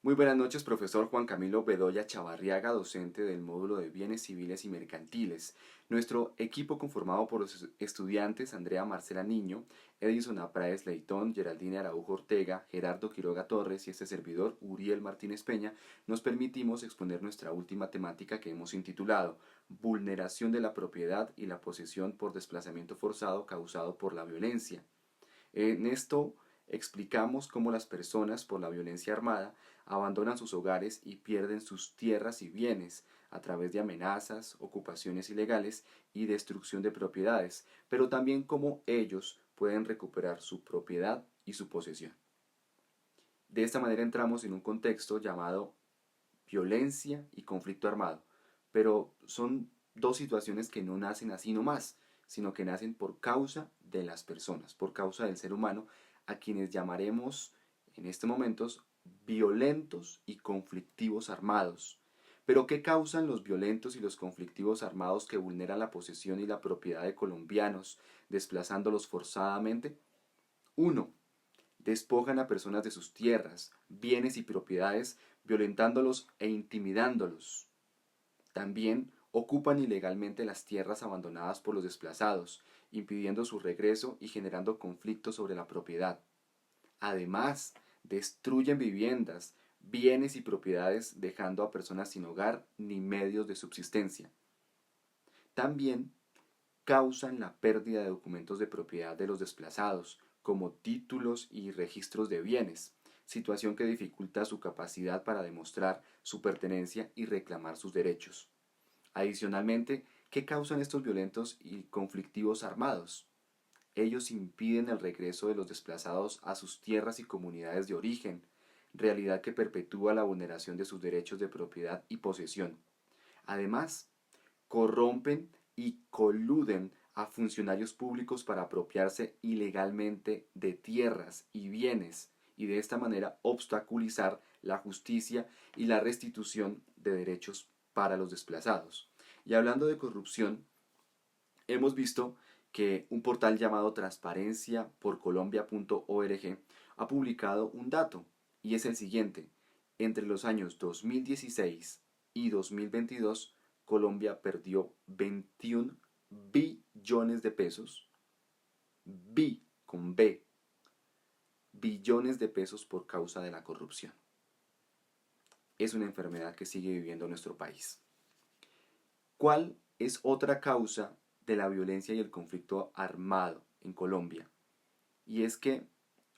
Muy buenas noches, profesor Juan Camilo Bedoya Chavarriaga, docente del módulo de Bienes Civiles y Mercantiles. Nuestro equipo conformado por los estudiantes Andrea Marcela Niño, Edison Apráez Leitón, Geraldine Araujo Ortega, Gerardo Quiroga Torres y este servidor, Uriel Martínez Peña, nos permitimos exponer nuestra última temática que hemos intitulado Vulneración de la propiedad y la posesión por desplazamiento forzado causado por la violencia. En esto explicamos cómo las personas, por la violencia armada, abandonan sus hogares y pierden sus tierras y bienes a través de amenazas, ocupaciones ilegales y destrucción de propiedades, pero también cómo ellos pueden recuperar su propiedad y su posesión. De esta manera entramos en un contexto llamado violencia y conflicto armado, pero son dos situaciones que no nacen así nomás, sino que nacen por causa de las personas, por causa del ser humano, a quienes llamaremos en estos momentos violentos y conflictivos armados. Pero ¿qué causan los violentos y los conflictivos armados que vulneran la posesión y la propiedad de colombianos, desplazándolos forzadamente? Uno, despojan a personas de sus tierras, bienes y propiedades, violentándolos e intimidándolos. También ocupan ilegalmente las tierras abandonadas por los desplazados, impidiendo su regreso y generando conflictos sobre la propiedad. Además, destruyen viviendas, bienes y propiedades, dejando a personas sin hogar ni medios de subsistencia. También causan la pérdida de documentos de propiedad de los desplazados, como títulos y registros de bienes, situación que dificulta su capacidad para demostrar su pertenencia y reclamar sus derechos. Adicionalmente, ¿qué causan estos violentos y conflictivos armados? Ellos impiden el regreso de los desplazados a sus tierras y comunidades de origen, realidad que perpetúa la vulneración de sus derechos de propiedad y posesión. Además, corrompen y coluden a funcionarios públicos para apropiarse ilegalmente de tierras y bienes y de esta manera obstaculizar la justicia y la restitución de derechos para los desplazados. Y hablando de corrupción, hemos visto que un portal llamado transparenciaporcolombia.org ha publicado un dato y es el siguiente. Entre los años 2016 y 2022, Colombia perdió 21 billones de pesos, con B, billones de pesos por causa de la corrupción. Es una enfermedad que sigue viviendo nuestro país. ¿Cuál es otra causa de la violencia y el conflicto armado en Colombia? Y es que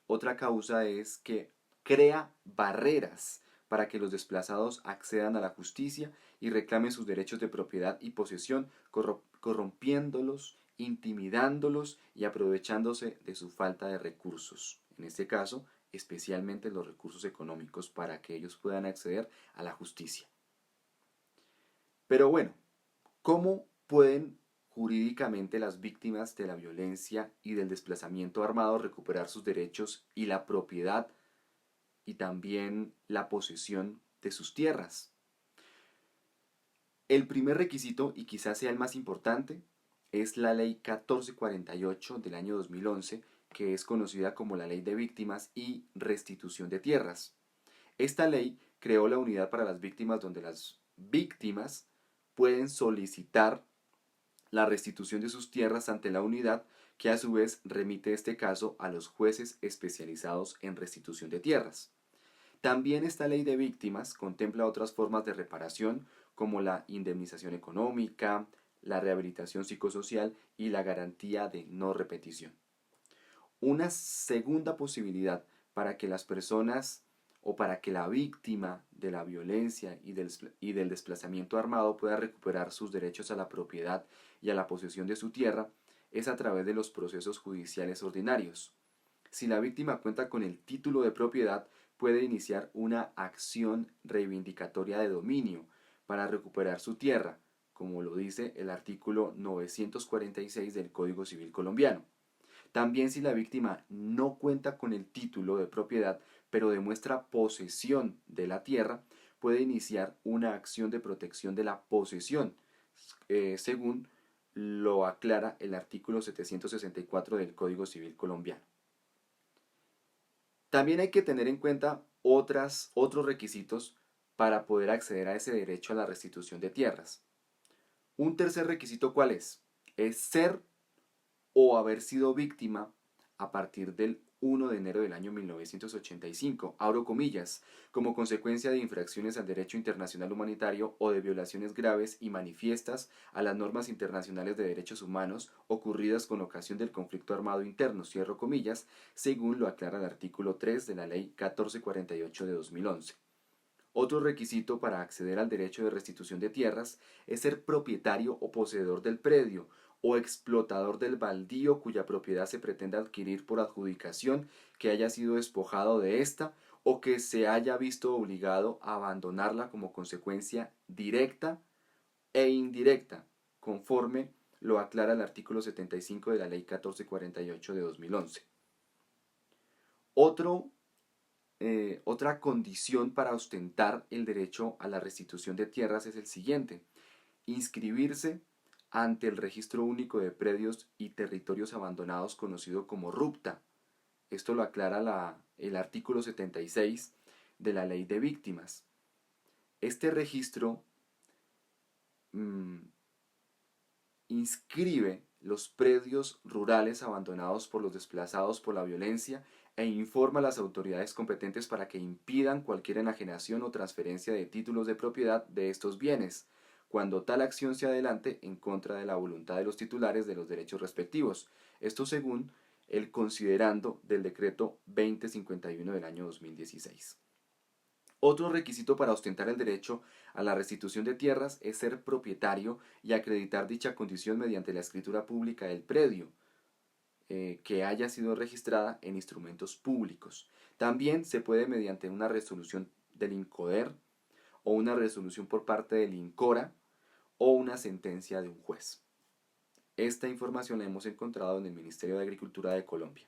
otra causa es que crea barreras para que los desplazados accedan a la justicia y reclamen sus derechos de propiedad y posesión, corrompiéndolos, intimidándolos y aprovechándose de su falta de recursos. En este caso, especialmente los recursos económicos para que ellos puedan acceder a la justicia. Pero bueno, ¿cómo pueden jurídicamente las víctimas de la violencia y del desplazamiento armado recuperar sus derechos y la propiedad y también la posesión de sus tierras? El primer requisito, y quizás sea el más importante, es la Ley 1448 del año 2011, que es conocida como la Ley de Víctimas y Restitución de Tierras. Esta ley creó la unidad para las víctimas donde las víctimas pueden solicitar la restitución de sus tierras ante la unidad, que a su vez remite este caso a los jueces especializados en restitución de tierras. También esta ley de víctimas contempla otras formas de reparación como la indemnización económica, la rehabilitación psicosocial y la garantía de no repetición. Una segunda posibilidad para que las personas o para que la víctima de la violencia y del desplazamiento armado pueda recuperar sus derechos a la propiedad y a la posesión de su tierra es a través de los procesos judiciales ordinarios. Si la víctima cuenta con el título de propiedad, puede iniciar una acción reivindicatoria de dominio para recuperar su tierra, como lo dice el artículo 946 del Código Civil colombiano. También si la víctima no cuenta con el título de propiedad, pero demuestra posesión de la tierra, puede iniciar una acción de protección de la posesión, según lo aclara el artículo 764 del Código Civil colombiano. También hay que tener en cuenta otros requisitos para poder acceder a ese derecho a la restitución de tierras. Un tercer requisito, ¿cuál es? Es ser o haber sido víctima a partir del 1 de enero del año 1985, abro comillas, como consecuencia de infracciones al derecho internacional humanitario o de violaciones graves y manifiestas a las normas internacionales de derechos humanos ocurridas con ocasión del conflicto armado interno, cierro comillas, según lo aclara el artículo 3 de la Ley 1448 de 2011. Otro requisito para acceder al derecho de restitución de tierras es ser propietario o poseedor del predio o explotador del baldío cuya propiedad se pretenda adquirir por adjudicación, que haya sido despojado de ésta o que se haya visto obligado a abandonarla como consecuencia directa e indirecta, conforme lo aclara el artículo 75 de la Ley 1448 de 2011. Otra condición para ostentar el derecho a la restitución de tierras es el siguiente: inscribirse ante el Registro Único de Predios y Territorios Abandonados, conocido como RUPTA. Esto lo aclara el artículo 76 de la Ley de Víctimas. Este registro inscribe los predios rurales abandonados por los desplazados por la violencia e informa a las autoridades competentes para que impidan cualquier enajenación o transferencia de títulos de propiedad de estos bienes, cuando tal acción se adelante en contra de la voluntad de los titulares de los derechos respectivos. Esto según el considerando del decreto 2051 del año 2016. Otro requisito para ostentar el derecho a la restitución de tierras es ser propietario y acreditar dicha condición mediante la escritura pública del predio, que haya sido registrada en instrumentos públicos. También se puede mediante una resolución del INCODER o una resolución por parte del INCORA o una sentencia de un juez. Esta información la hemos encontrado en el Ministerio de Agricultura de Colombia.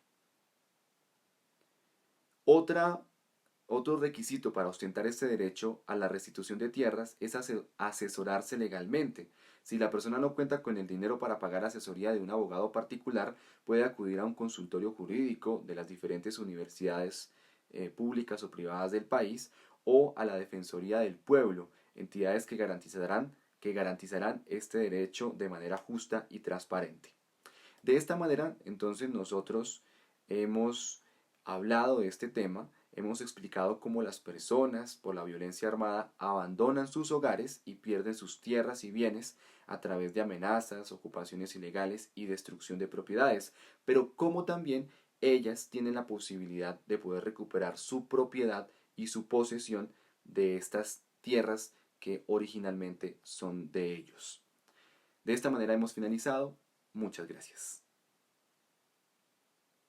Otro requisito para ostentar este derecho a la restitución de tierras es asesorarse legalmente. Si la persona no cuenta con el dinero para pagar asesoría de un abogado particular, puede acudir a un consultorio jurídico de las diferentes universidades públicas o privadas del país o a la Defensoría del Pueblo, entidades que garantizarán este derecho de manera justa y transparente. De esta manera, entonces, nosotros hemos hablado de este tema. Hemos explicado cómo las personas por la violencia armada abandonan sus hogares y pierden sus tierras y bienes a través de amenazas, ocupaciones ilegales y destrucción de propiedades, pero cómo también ellas tienen la posibilidad de poder recuperar su propiedad y su posesión de estas tierras que originalmente son de ellos. De esta manera hemos finalizado. Muchas gracias.